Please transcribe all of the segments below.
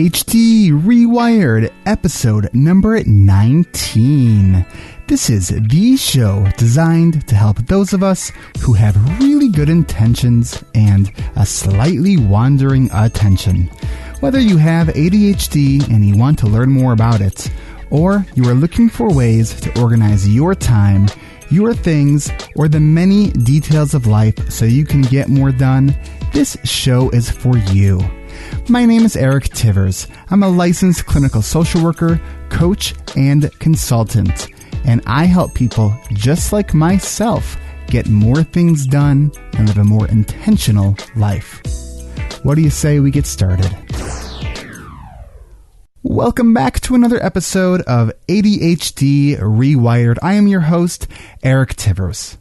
ADHD Rewired, episode number 19. This is the show designed to help those of us who have really good intentions and a slightly wandering attention. Whether you have ADHD and you want to learn more about it, or you are looking for ways to organize your time, your things, or the many details of life so you can get more done, this show is for you. My name is Eric Tivers. I'm a licensed clinical social worker, coach, and consultant, and I help people just like myself get more things done and live a more intentional life. What do you say we get started? Welcome back to another episode of ADHD Rewired. I am your host, Eric Tivers.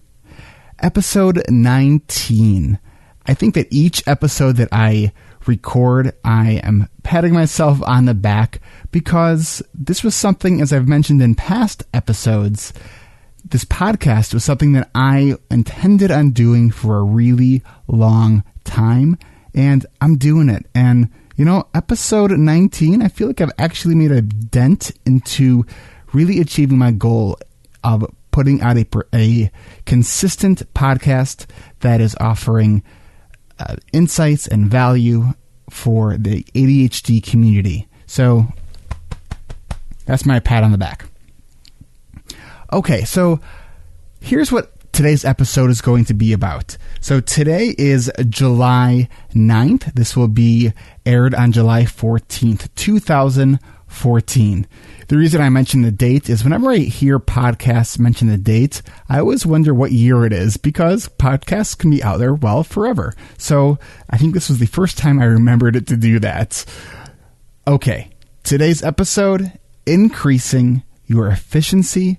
Episode 19. I think that each episode that I record, I am patting myself on the back because this was something, as I've mentioned in past episodes, this podcast was something that I intended on doing for a really long time, and I'm doing it. And you know, episode 19, I feel like I've actually made a dent into really achieving my goal of putting out a consistent podcast that is offering insights and value for the ADHD community. So that's my pat on the back. Okay, so here's what today's episode is going to be about. So today is July 9th. This will be aired on July 14th, 2014. The reason I mention the date is whenever I hear podcasts mention the date, I always wonder what year it is because podcasts can be out there, well, forever. So I think this was the first time I remembered it to do that. Okay, today's episode, increasing your efficiency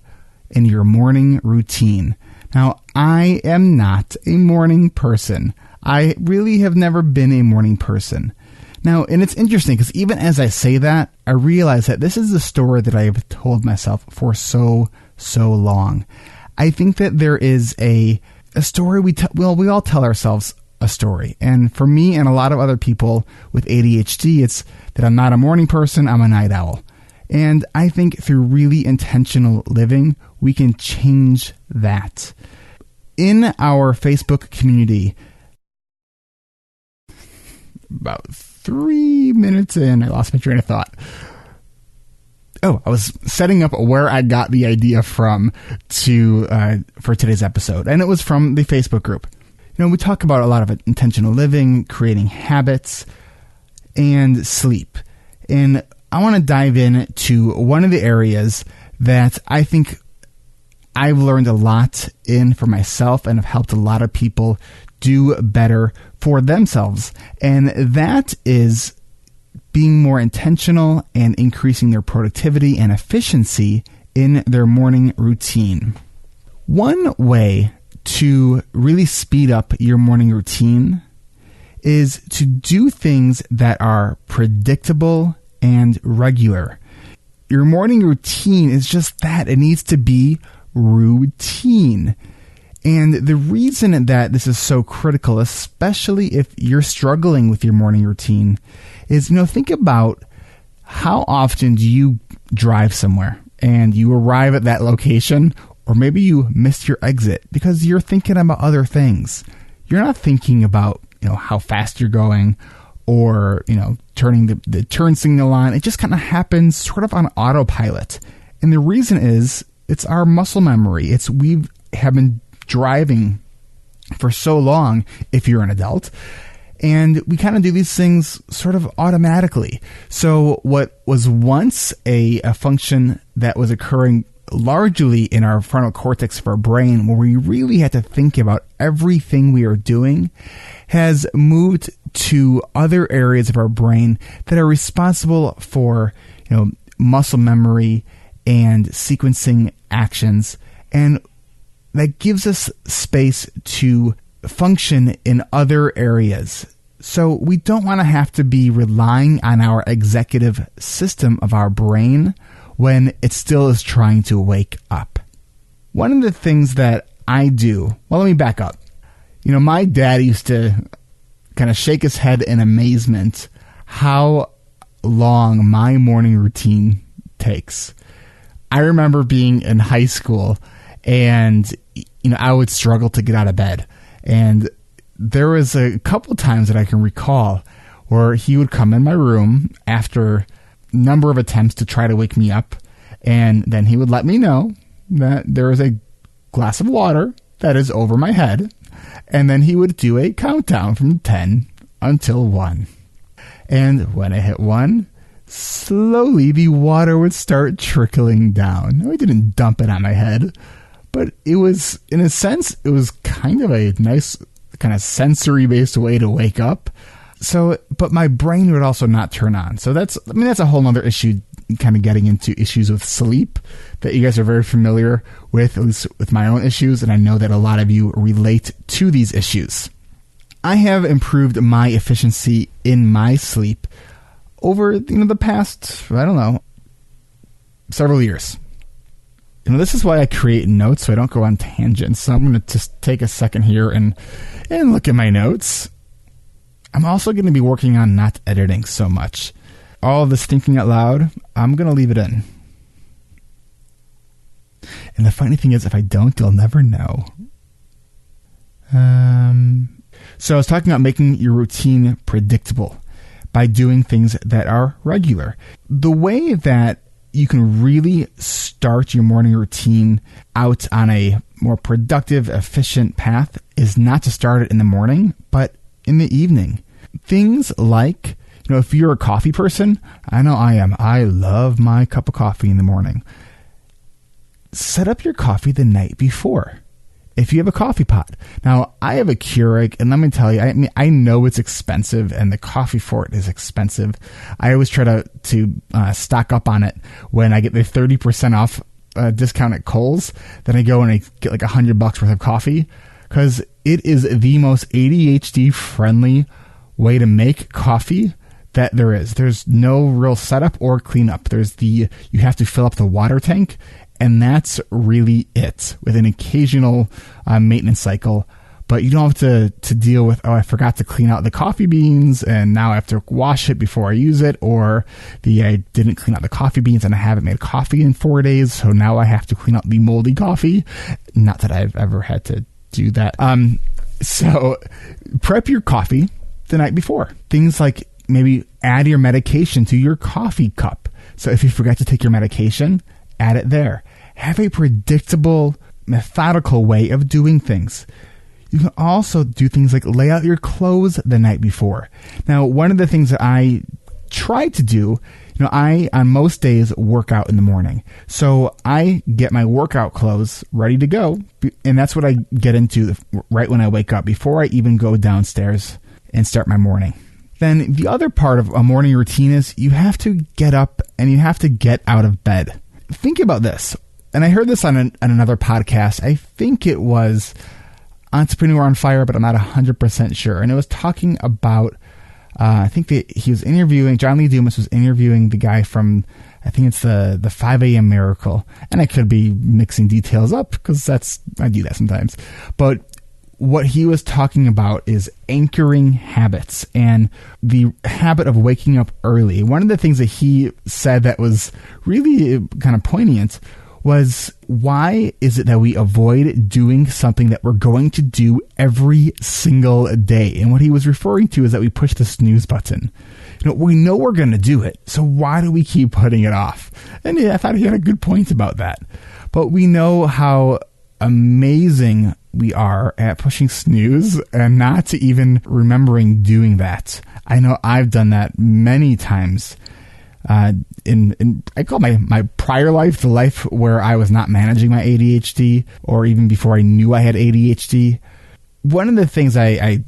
in your morning routine. Now, I am not a morning person. I really have never been a morning person. Now, and it's interesting because even as I say that, I realize that this is a story that I have told myself for so long. I think that there is a story we all tell ourselves a story. And for me and a lot of other people with ADHD, it's that I'm not a morning person, I'm a night owl. And I think through really intentional living, we can change that. In our Facebook community, about 3 minutes in, I lost my train of thought. Oh, I was setting up where I got the idea from for today's episode, and it was from the Facebook group. You know, we talk about a lot of intentional living, creating habits, and sleep. And I want to dive into one of the areas that I think I've learned a lot in for myself and have helped a lot of people do better for themselves. And that is being more intentional and increasing their productivity and efficiency in their morning routine. One way to really speed up your morning routine is to do things that are predictable and regular. Your morning routine is just that. It needs to be routine. And the reason that this is so critical, especially if you're struggling with your morning routine, is, think about how often do you drive somewhere and you arrive at that location, or maybe you missed your exit because you're thinking about other things. You're not thinking about, how fast you're going or, turning the turn signal on. It just kind of happens sort of on autopilot. And the reason is it's our muscle memory. We have been driving for so long, if you're an adult, and we kind of do these things sort of automatically. So what was once a function that was occurring largely in our frontal cortex of our brain, where we really had to think about everything we are doing, has moved to other areas of our brain that are responsible for, muscle memory and sequencing actions, and that gives us space to function in other areas. So we don't want to have to be relying on our executive system of our brain when it still is trying to wake up. One of the things that I do, well, let me back up. My dad used to kind of shake his head in amazement how long my morning routine takes. I remember being in high school and, I would struggle to get out of bed. And there was a couple times that I can recall where he would come in my room after a number of attempts to try to wake me up. And then he would let me know that there is a glass of water that is over my head. And then he would do a countdown from 10 until 1. And when I hit 1, slowly the water would start trickling down. I didn't dump it on my head, but it was, in a sense, it was kind of a nice kind of sensory-based way to wake up. So, but my brain would also not turn on. So that's a whole other issue, kind of getting into issues with sleep that you guys are very familiar with, at least with my own issues. And I know that a lot of you relate to these issues. I have improved my efficiency in my sleep over, the past, several years. This is why I create notes so I don't go on tangents. So I'm going to just take a second here and look at my notes. I'm also going to be working on not editing so much. All of this thinking out loud, I'm going to leave it in. And the funny thing is, if I don't, you'll never know. So I was talking about making your routine predictable by doing things that are regular. The way that you can really start your morning routine out on a more productive, efficient path is not to start it in the morning, but in the evening. Things like, if you're a coffee person, I know I am. I love my cup of coffee in the morning. Set up your coffee the night before. If you have a coffee pot. Now, I have a Keurig, and let me tell you, I know it's expensive, and the coffee for it is expensive. I always try to stock up on it when I get the 30% off discount at Kohl's. Then I go and I get like $100 worth of coffee, because it is the most ADHD-friendly way to make coffee that there is. There's no real setup or cleanup. You have to fill up the water tank, and that's really it, with an occasional maintenance cycle. But you don't have to deal with, I forgot to clean out the coffee beans, and now I have to wash it before I use it, or I didn't clean out the coffee beans and I haven't made coffee in 4 days, so now I have to clean out the moldy coffee. Not that I've ever had to do that. So prep your coffee the night before. Things like maybe add your medication to your coffee cup. So if you forgot to take your medication, add it there. Have a predictable, methodical way of doing things. You can also do things like lay out your clothes the night before. Now, one of the things that I try to do, I, on most days, work out in the morning. So I get my workout clothes ready to go, and that's what I get into right when I wake up, before I even go downstairs and start my morning. Then the other part of a morning routine is you have to get up and you have to get out of bed. Think about this. And I heard this on another podcast. I think it was Entrepreneur on Fire, but I'm not 100% sure. And it was talking about, I think that he was interviewing, John Lee Dumas was interviewing the guy from, I think it's the 5 a.m. Miracle. And I could be mixing details up because I do that sometimes. But what he was talking about is anchoring habits and the habit of waking up early. One of the things that he said that was really kind of poignant was, why is it that we avoid doing something that we're going to do every single day? And what he was referring to is that we push the snooze button. We know we're going to do it, so why do we keep putting it off? And I thought he had a good point about that. But we know how amazing we are at pushing snooze and not to even remembering doing that. I know I've done that many times. In I call my prior life, the life where I was not managing my ADHD, or even before I knew I had ADHD. One of the things I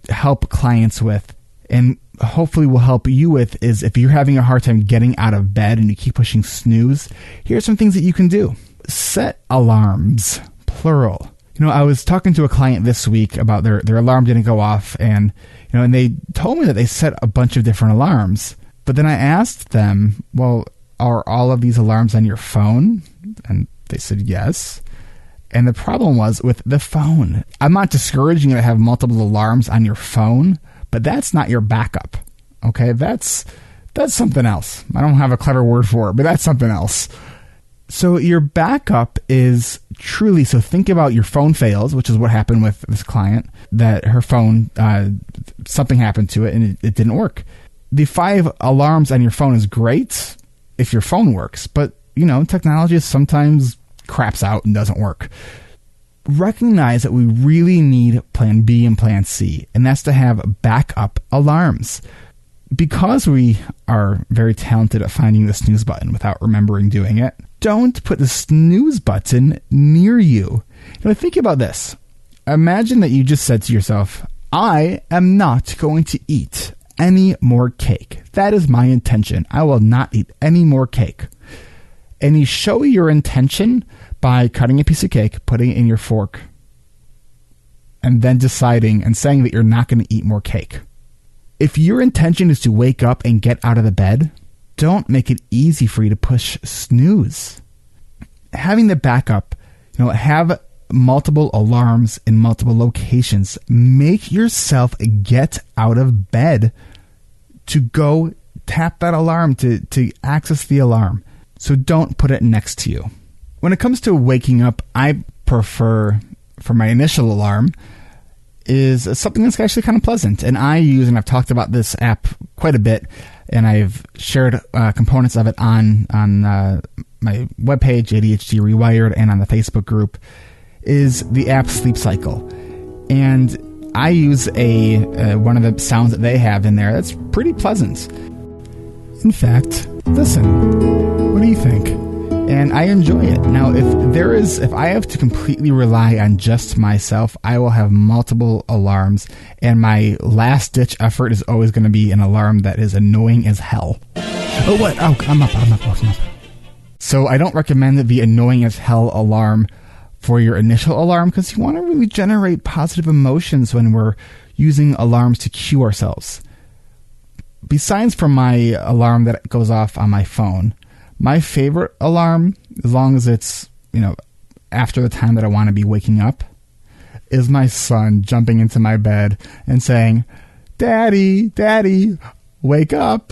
help clients with, and hopefully will help you with, is if you're having a hard time getting out of bed and you keep pushing snooze, here's some things that you can do. Set alarms, plural. I was talking to a client this week about their alarm didn't go off, and and they told me that they set a bunch of different alarms. But then I asked them, well, are all of these alarms on your phone? And they said yes. And the problem was with the phone. I'm not discouraging you to have multiple alarms on your phone, but that's not your backup. Okay, that's That's something else. I don't have a clever word for it, but that's something else. So your backup is truly, so think about your phone fails, which is what happened with this client, that her phone, something happened to it and it didn't work. The 5 alarms on your phone is great if your phone works, but technology sometimes craps out and doesn't work. Recognize that we really need plan B and plan C, and that's to have backup alarms. Because we are very talented at finding the snooze button without remembering doing it, don't put the snooze button near you. Think about this. Imagine that you just said to yourself, I am not going to eat any more cake. That is my intention. I will not eat any more cake. And you show your intention by cutting a piece of cake, putting it in your fork, and then deciding and saying that you're not going to eat more cake. If your intention is to wake up and get out of the bed, don't make it easy for you to push snooze. Having the backup, have multiple alarms in multiple locations. Make yourself get out of bed to go tap that alarm, to access the alarm. So don't put it next to you. When it comes to waking up, I prefer, for my initial alarm, is something that's actually kind of pleasant. And I use, and I've talked about this app quite a bit, and I've shared components of it on my webpage, ADHD Rewired, and on the Facebook group, is the app Sleep Cycle. And I use one of the sounds that they have in there that's pretty pleasant. In fact, listen, what do you think? And I enjoy it. Now, if I have to completely rely on just myself, I will have multiple alarms, and my last-ditch effort is always going to be an alarm that is annoying as hell. Oh, what? Oh, I'm up. So I don't recommend the annoying as hell alarm for your initial alarm, because you want to really generate positive emotions when we're using alarms to cue ourselves. Besides from my alarm that goes off on my phone, my favorite alarm, as long as it's, after the time that I want to be waking up, is my son jumping into my bed and saying, Daddy, wake up.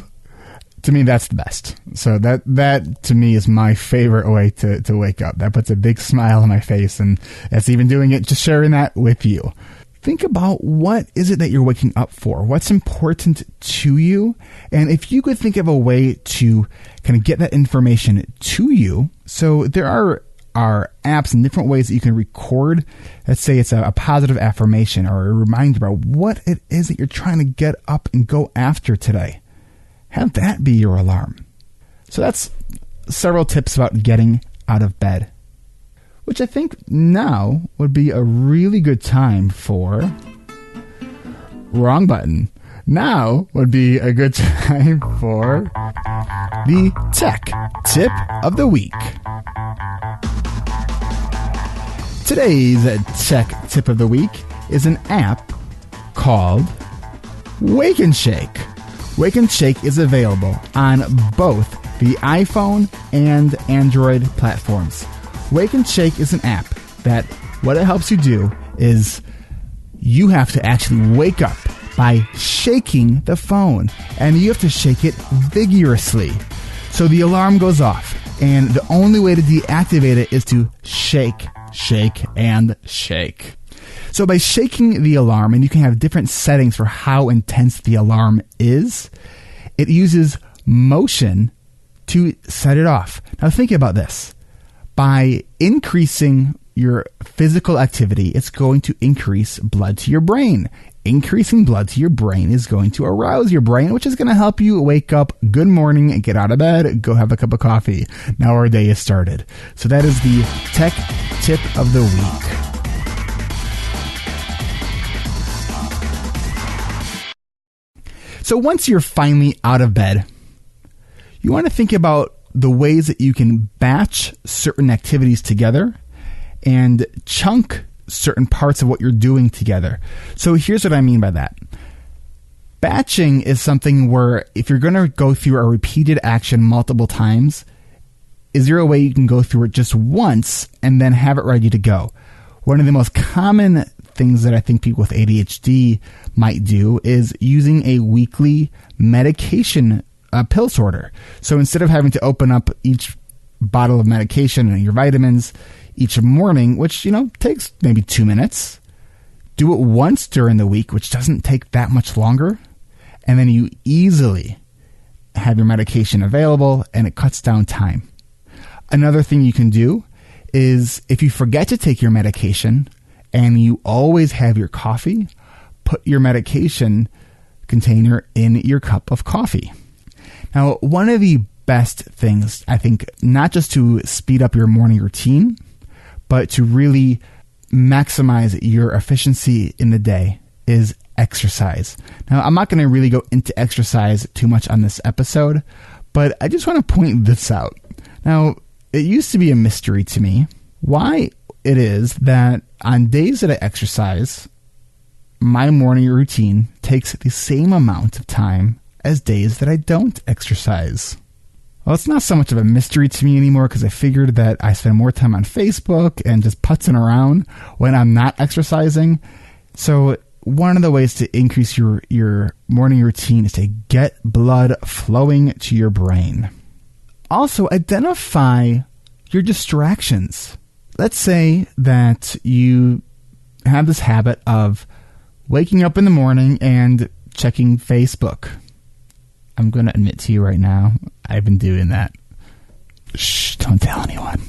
To me, that's the best. So that to me is my favorite way to wake up. That puts a big smile on my face, and that's even doing it, just sharing that with you. Think about what is it that you're waking up for? What's important to you? And if you could think of a way to kind of get that information to you. So there are apps and different ways that you can record. Let's say it's a positive affirmation or a reminder about what it is that you're trying to get up and go after today. Have that be your alarm. So that's several tips about getting out of bed, which I think now would be a really good time for... Wrong button. Now would be a good time for the Tech Tip of the Week. Today's Tech Tip of the Week is an app called Wake and Shake. Wake and Shake is available on both the iPhone and Android platforms. Wake and Shake is an app that what it helps you do is you have to actually wake up by shaking the phone, and you have to shake it vigorously. So the alarm goes off, and the only way to deactivate it is to shake, and shake. So by shaking the alarm, and you can have different settings for how intense the alarm is, it uses motion to set it off. Now think about this. By increasing your physical activity, it's going to increase blood to your brain. Increasing blood to your brain is going to arouse your brain, which is going to help you wake up. Good morning, get out of bed, go have a cup of coffee. Now our day is started. So that is the Tech Tip of the Week. So once you're finally out of bed, you want to think about the ways that you can batch certain activities together and chunk certain parts of what you're doing together. So here's what I mean by that. Batching is something where if you're going to go through a repeated action multiple times, is there a way you can go through it just once and then have it ready to go? One of the most common things that I think people with ADHD might do is using a weekly medication a pill sorter. So instead of having to open up each bottle of medication and your vitamins each morning, which, takes maybe 2 minutes, do it once during the week, which doesn't take that much longer. And then you easily have your medication available and it cuts down time. Another thing you can do is if you forget to take your medication and you always have your coffee, put your medication container in your cup of coffee. Now, one of the best things, I think, not just to speed up your morning routine, but to really maximize your efficiency in the day is exercise. Now, I'm not going to really go into exercise too much on this episode, but I just want to point this out. Now, it used to be a mystery to me why it is that on days that I exercise, my morning routine takes the same amount of time as days that I don't exercise. Well, it's not so much of a mystery to me anymore because I figured that I spend more time on Facebook and just putzing around when I'm not exercising. So one of the ways to increase your morning routine is to get blood flowing to your brain. Also, identify your distractions. Let's say that you have this habit of waking up in the morning and checking Facebook. I'm going to admit to you right now, I've been doing that. Shh, don't tell anyone.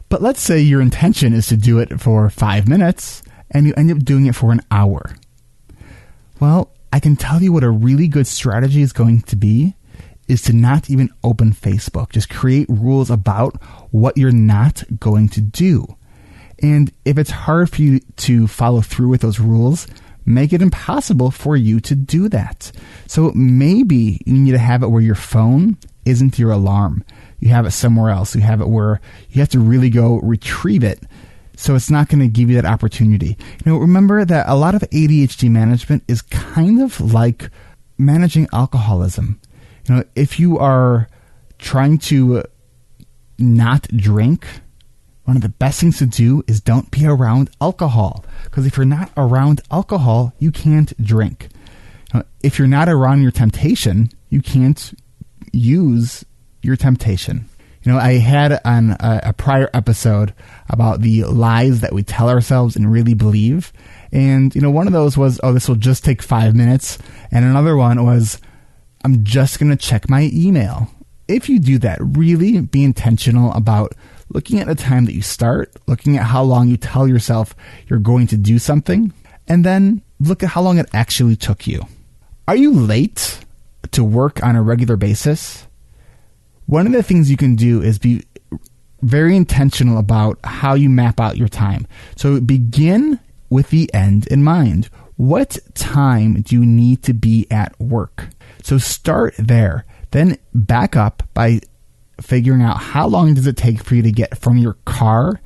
But let's say your intention is to do it for 5 minutes and you end up doing it for an hour. Well, I can tell you what a really good strategy is going to be is to not even open Facebook. Just create rules about what you're not going to do. And if it's hard for you to follow through with those rules, make it impossible for you to do that. So maybe you need to have it where your phone isn't your alarm. You have it somewhere else. You have it where you have to really go retrieve it. So it's not going to give you that opportunity. Remember that a lot of ADHD management is kind of like managing alcoholism. If you are trying to not drink, one of the best things to do is don't be around alcohol. Because if you're not around alcohol, you can't drink. If you're not around your temptation, you can't use your temptation. I had on a prior episode about the lies that we tell ourselves and really believe. And, one of those was, this will just take 5 minutes. And another one was, I'm just going to check my email. If you do that, really be intentional about looking at the time that you start, looking at how long you tell yourself you're going to do something, and then look at how long it actually took you. Are you late to work on a regular basis? One of the things you can do is be very intentional about how you map out your time. So begin with the end in mind. What time do you need to be at work? So start there. Then back up by figuring out how long does it take for you to get from your car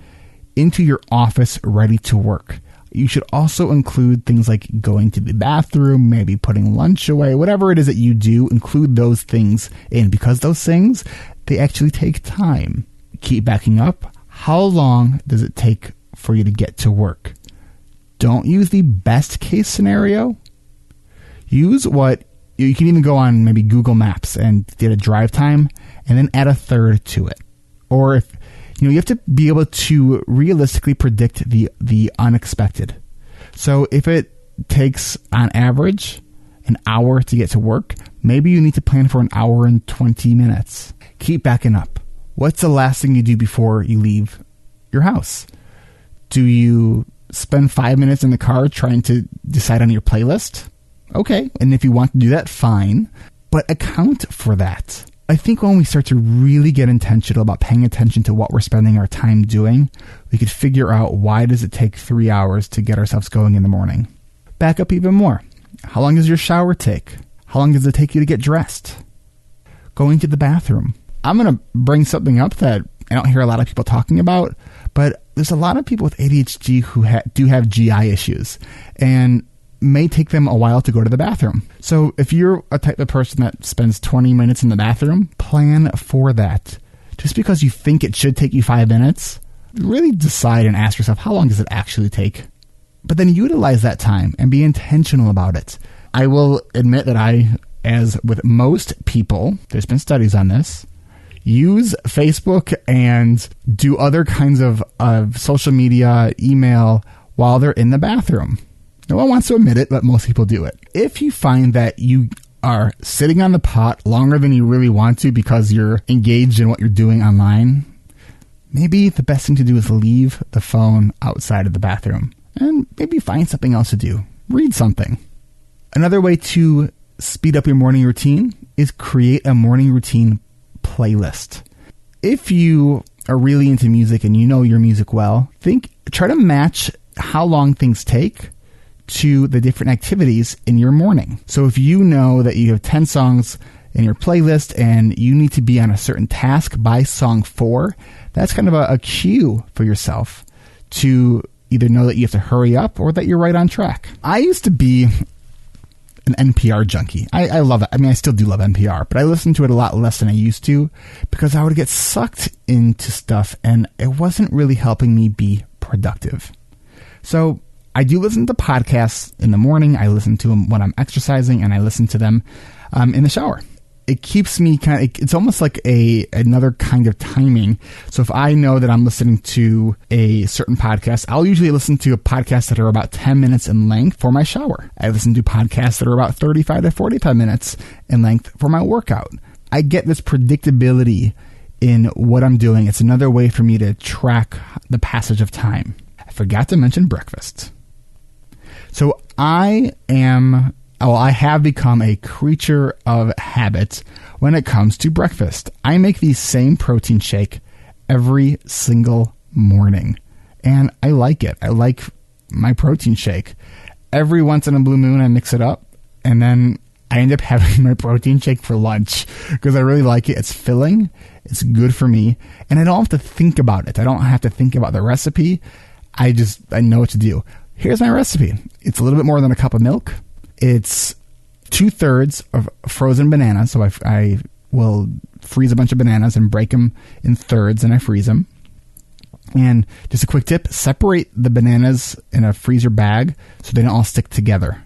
into your office ready to work. You should also include things like going to the bathroom, maybe putting lunch away, whatever it is that you do, include those things in because those things, they actually take time. Keep backing up. How long does it take for you to get to work? Don't use the best case scenario. Use what you can even go on maybe Google Maps and get a drive time and then add a third to it. Or if you have to be able to realistically predict the unexpected. So if it takes on average an hour to get to work, maybe you need to plan for an hour and 20 minutes. Keep backing up. What's the last thing you do before you leave your house? Do you spend 5 minutes in the car trying to decide on your playlist? Okay, and if you want to do that, fine, but account for that. I think when we start to really get intentional about paying attention to what we're spending our time doing, we could figure out why does it take 3 hours to get ourselves going in the morning. Back up even more. How long does your shower take? How long does it take you to get dressed? Going to the bathroom. I'm going to bring something up that I don't hear a lot of people talking about, but there's a lot of people with ADHD who do have GI issues and may take them a while to go to the bathroom. So if you're a type of person that spends 20 minutes in the bathroom, plan for that. Just because you think it should take you 5 minutes, really decide and ask yourself, how long does it actually take? But then utilize that time and be intentional about it. I will admit that I as with most people, there's been studies on this, use Facebook and do other kinds of social media, email while they're in the bathroom. No one wants to admit it, but most people do it. If you find that you are sitting on the pot longer than you really want to because you're engaged in what you're doing online, maybe the best thing to do is leave the phone outside of the bathroom and maybe find something else to do. Read something. Another way to speed up your morning routine is create a morning routine playlist. If you are really into music and you know your music well, try to match how long things take to the different activities in your morning. So if you know that you have 10 songs in your playlist and you need to be on a certain task by song 4, that's kind of a cue for yourself to either know that you have to hurry up or that you're right on track. I used to be an NPR junkie. I love it. I mean, I still do love NPR, but I listen to it a lot less than I used to because I would get sucked into stuff and it wasn't really helping me be productive. So I do listen to podcasts in the morning. I listen to them when I'm exercising, and I listen to them in the shower. It keeps me it's almost like another kind of timing. So if I know that I'm listening to a certain podcast, I'll usually listen to podcasts that are about 10 minutes in length for my shower. I listen to podcasts that are about 35 to 45 minutes in length for my workout. I get this predictability in what I'm doing. It's another way for me to track the passage of time. I forgot to mention breakfast. So I have become a creature of habit when it comes to breakfast. I make the same protein shake every single morning, and I like it. I like my protein shake. Every once in a blue moon, I mix it up, and then I end up having my protein shake for lunch because I really like it. It's filling. It's good for me, and I don't have to think about it. I don't have to think about the recipe. I know what to do. Here's my recipe. It's a little bit more than a cup of milk. It's 2/3 of frozen bananas. So I will freeze a bunch of bananas and break them in thirds, and I freeze them. And just a quick tip, separate the bananas in a freezer bag so they don't all stick together.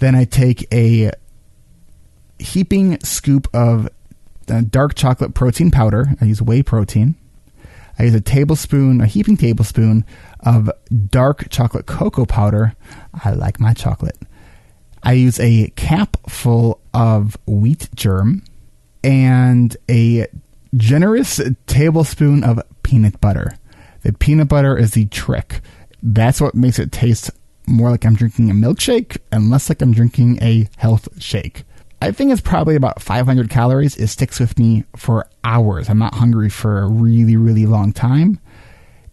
Then I take a heaping scoop of dark chocolate protein powder. I use whey protein. I use a heaping tablespoon of dark chocolate cocoa powder. I like my chocolate. I use a cap full of wheat germ and a generous tablespoon of peanut butter. The peanut butter is the trick. That's what makes it taste more like I'm drinking a milkshake and less like I'm drinking a health shake. I think it's probably about 500 calories. It sticks with me for hours. I'm not hungry for a really, really long time.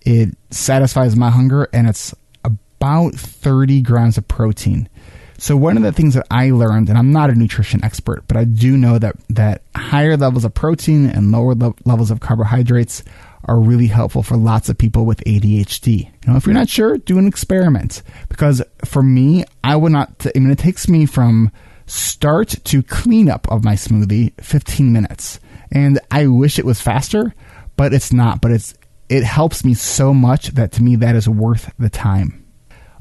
It satisfies my hunger, and it's about 30 grams of protein. So one of the things that I learned, and I'm not a nutrition expert, but I do know that higher levels of protein and lower levels of carbohydrates are really helpful for lots of people with ADHD. If you're not sure, do an experiment. Because for me, it takes me from start to cleanup of my smoothie 15 minutes. And I wish it was faster, but it's not. But it helps me so much that to me that is worth the time.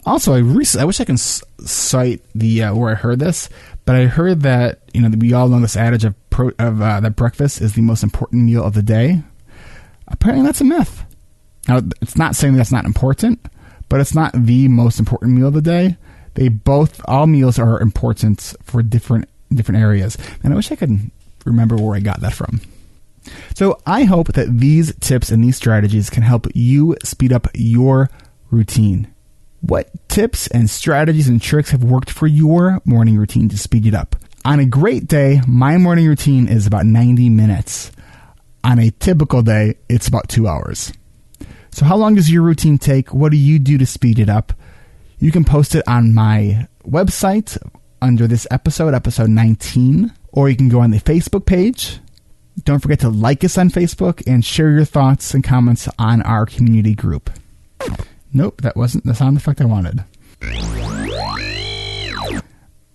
Also, I wish I can cite the where I heard this, but I heard that we all know this adage that breakfast is the most important meal of the day. Apparently, that's a myth. Now, it's not saying that's not important, but it's not the most important meal of the day. All meals are important for different areas, and I wish I could remember where I got that from. So I hope that these tips and these strategies can help you speed up your routine. What tips and strategies and tricks have worked for your morning routine to speed it up? On a great day, my morning routine is about 90 minutes. On a typical day, it's about 2 hours. So how long does your routine take? What do you do to speed it up? You can post it on my website under this episode 19, or you can go on the Facebook page. Don't forget to like us on Facebook and share your thoughts and comments on our community group. Nope, that wasn't the sound effect I wanted.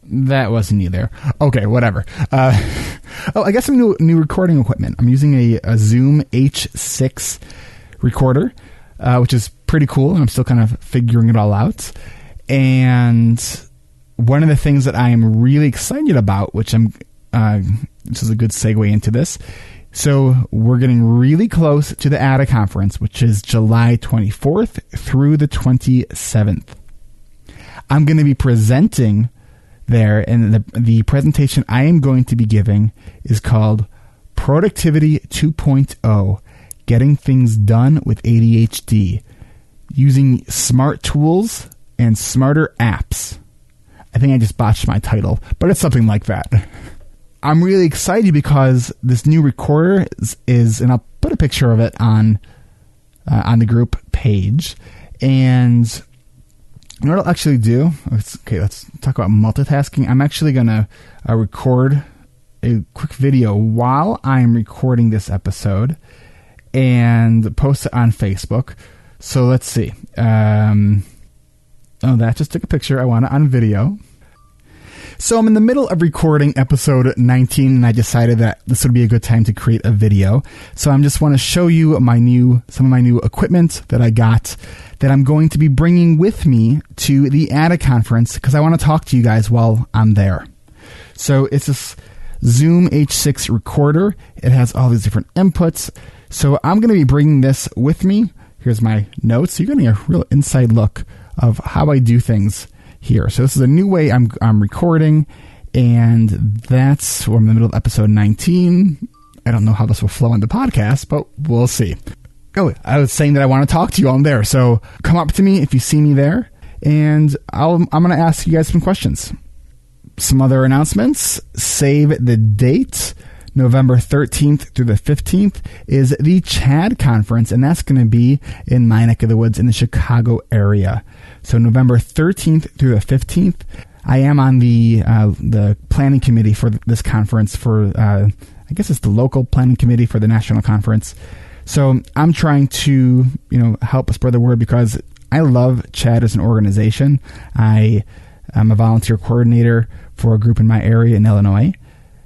That wasn't either. Okay, whatever. I got some new recording equipment. I'm using a Zoom H6 recorder, which is pretty cool, and I'm still kind of figuring it all out. And one of the things that I am really excited about, which this is a good segue into this. So we're getting really close to the ADA conference, which is July 24th through the 27th. I'm going to be presenting there, and the presentation I am going to be giving is called Productivity 2.0, Getting Things Done with ADHD, Using Smart Tools and Smarter Apps. I think I just botched my title, but it's something like that. I'm really excited because this new recorder is, and I'll put a picture of it on the group page. And you know what I'll actually do? Let's talk about multitasking. I'm actually going to record a quick video while I'm recording this episode and post it on Facebook. So let's see. That just took a picture. I want it on video. So I'm in the middle of recording episode 19, and I decided that this would be a good time to create a video. So I just want to show you some of my new equipment that I got that I'm going to be bringing with me to the ADA conference because I want to talk to you guys while I'm there. So it's this Zoom H6 recorder. It has all these different inputs. So I'm going to be bringing this with me. Here's my notes. So you're getting a real inside look of how I do things here. So this is a new way I'm recording, and we're in the middle of episode 19. I don't know how this will flow in the podcast, but we'll see. Oh, I was saying that I want to talk to you while I'm there. So come up to me if you see me there, and I'm going to ask you guys some questions. Some other announcements. Save the date. November 13th through the 15th is the CHAD conference, and that's going to be in my neck of the woods in the Chicago area. So November 13th through the 15th, I am on the planning committee for this conference I guess it's the local planning committee for the national conference. So I'm trying to, help spread the word because I love CHAD as an organization. I am a volunteer coordinator for a group in my area in Illinois.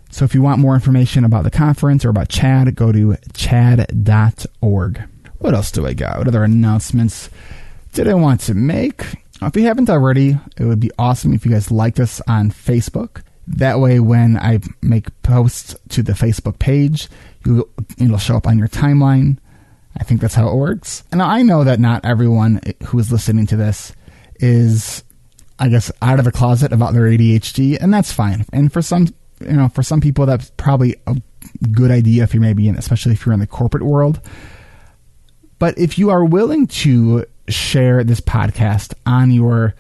So if you want more information about the conference or about CHAD, go to chad.org. What else do I got? What other announcements did I want to make? If you haven't already, it would be awesome if you guys liked us on Facebook. That way, when I make posts to the Facebook page, it'll show up on your timeline. I think that's how it works. And I know that not everyone who is listening to this is, I guess, out of the closet about their ADHD, and that's fine. And for some people, that's probably a good idea if you're especially if you're in the corporate world. But if you are willing to share this podcast on your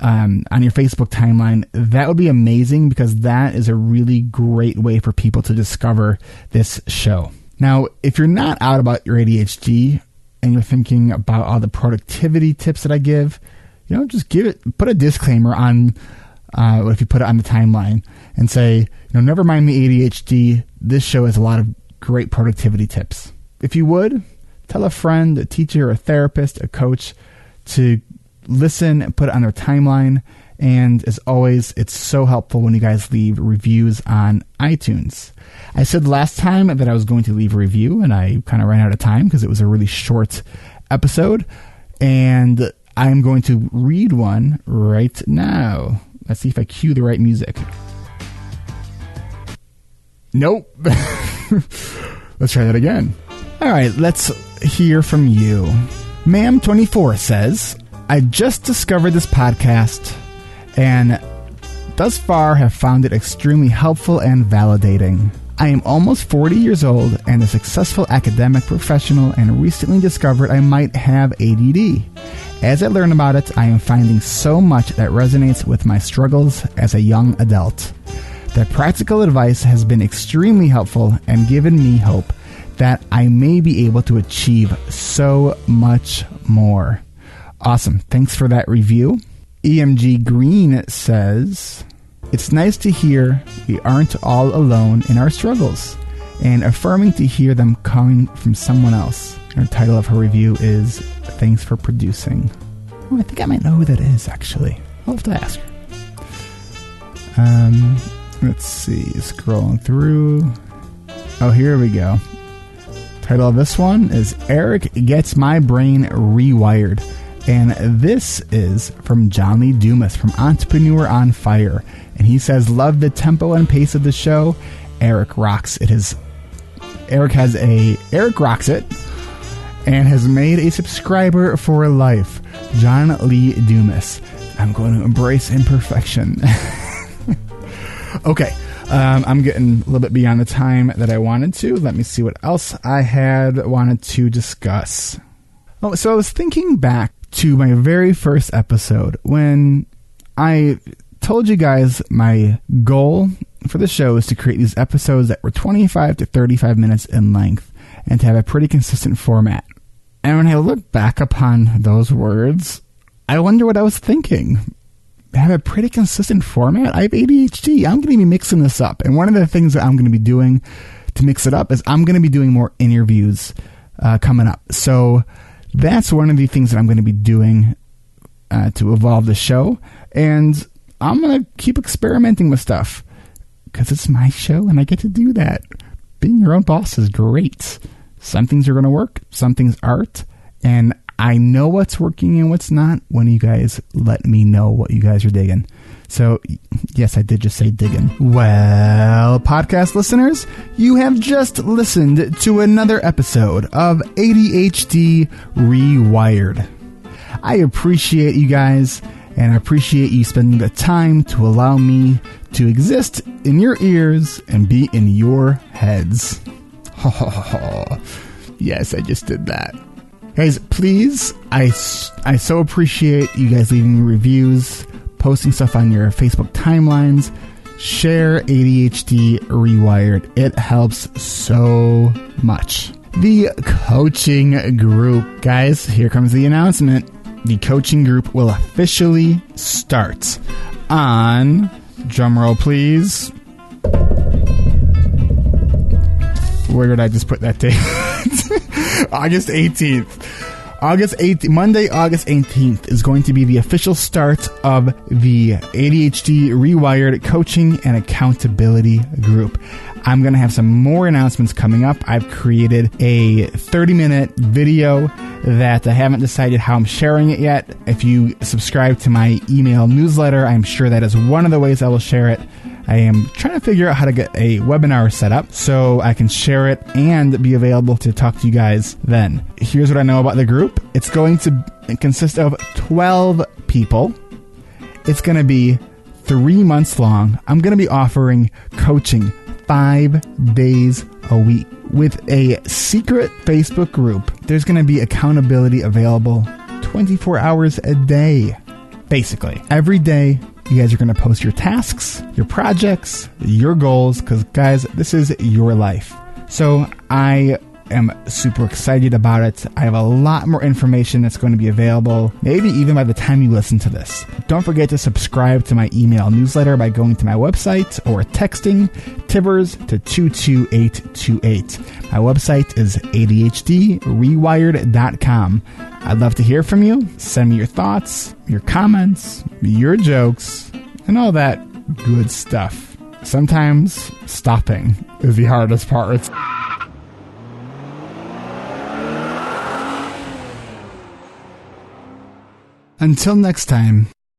Facebook timeline, that would be amazing because that is a really great way for people to discover this show. Now, if you're not out about your ADHD and you're thinking about all the productivity tips that I give, just put a disclaimer on if you put it on the timeline and say, never mind the ADHD, this show has a lot of great productivity tips. If you would, tell a friend, a teacher, a therapist, a coach to listen and put it on their timeline. And as always, it's so helpful when you guys leave reviews on iTunes. I said last time that I was going to leave a review, and I kind of ran out of time because it was a really short episode. And I'm going to read one right now. Let's see if I cue the right music. Nope. Let's try that again. All right, let's hear from you. Ma'am24 says, I just discovered this podcast and thus far have found it extremely helpful and validating. I am almost 40 years old and a successful academic professional and recently discovered I might have ADD. As I learn about it, I am finding so much that resonates with my struggles as a young adult. The practical advice has been extremely helpful and given me hope that I may be able to achieve so much more. Awesome. Thanks for that review. EMG Green says, it's nice to hear we aren't all alone in our struggles and affirming to hear them coming from someone else. Her title of her review is Thanks for Producing. Oh, I think I might know who that is, actually. I'll have to ask her. Let's see. Scrolling through. Oh, here we go. Title of this one is Eric Gets My Brain Rewired. And this is from John Lee Dumas from Entrepreneur on Fire. And he says, love the tempo and pace of the show. Eric rocks it. Eric rocks it and has made a subscriber for life. John Lee Dumas. I'm going to embrace imperfection. Okay. I'm getting a little bit beyond the time that I wanted to. Let me see what else I had wanted to discuss. Oh, so I was thinking back to my very first episode when I told you guys my goal for the show is to create these episodes that were 25 to 35 minutes in length and to have a pretty consistent format. And when I look back upon those words, I wonder what I was thinking. Have a pretty consistent format? I have ADHD. I'm going to be mixing this up. And one of the things that I'm going to be doing to mix it up is I'm going to be doing more interviews coming up. So that's one of the things that I'm going to be doing to evolve the show. And I'm going to keep experimenting with stuff because it's my show and I get to do that. Being your own boss is great. Some things are going to work. Some things aren't. And I know what's working and what's not when you guys let me know what you guys are digging. So, yes, I did just say digging. Well, podcast listeners, you have just listened to another episode of ADHD Rewired. I appreciate you guys, and I appreciate you spending the time to allow me to exist in your ears and be in your heads. Yes, I just did that. Guys, please, I so appreciate you guys leaving me reviews, posting stuff on your Facebook timelines. Share ADHD Rewired. It helps so much. The coaching group. Guys, here comes the announcement. The coaching group will officially start on, drumroll please. Where did I just put that date? August 18th. Monday, August 18th is going to be the official start of the ADHD Rewired Coaching and Accountability Group. I'm going to have some more announcements coming up. I've created a 30-minute video that I haven't decided how I'm sharing it yet. If you subscribe to my email newsletter, I'm sure that is one of the ways I will share it. I am trying to figure out how to get a webinar set up so I can share it and be available to talk to you guys then. Here's what I know about the group. It's going to consist of 12 people. It's going to be 3 months long. I'm going to be offering coaching 5 days a week with a secret Facebook group. There's going to be accountability available 24 hours a day. Basically, every day you guys are going to post your tasks, your projects, your goals, because guys, this is your life. So I am super excited about it. I have a lot more information that's going to be available, maybe even by the time you listen to this. Don't forget to subscribe to my email newsletter by going to my website or texting Tibbers to 22828. My website is ADHDrewired.com. I'd love to hear from you. Send me your thoughts, your comments, your jokes, and all that good stuff. Sometimes stopping is the hardest part. Until next time.